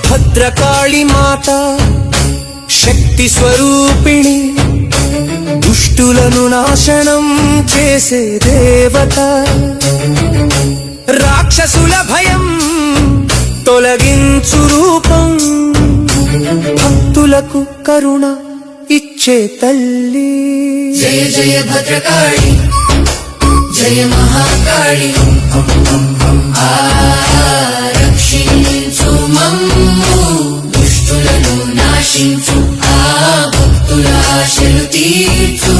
భద్రకాళి మాత శక్తి స్వరూపిణి, దుష్టులను నాశనం చేసే దేవత, రాక్షసుల భయం తొలగించు రూపం, భక్తులకు కరుణ ఇచ్చే తల్లి. జయ జయ భద్రకాళి, జయ మహాకాళి, రక్షించు మమ్ము, దుష్టులను నాశించు, ఆ భక్తుల ఆశలు తీర్చు.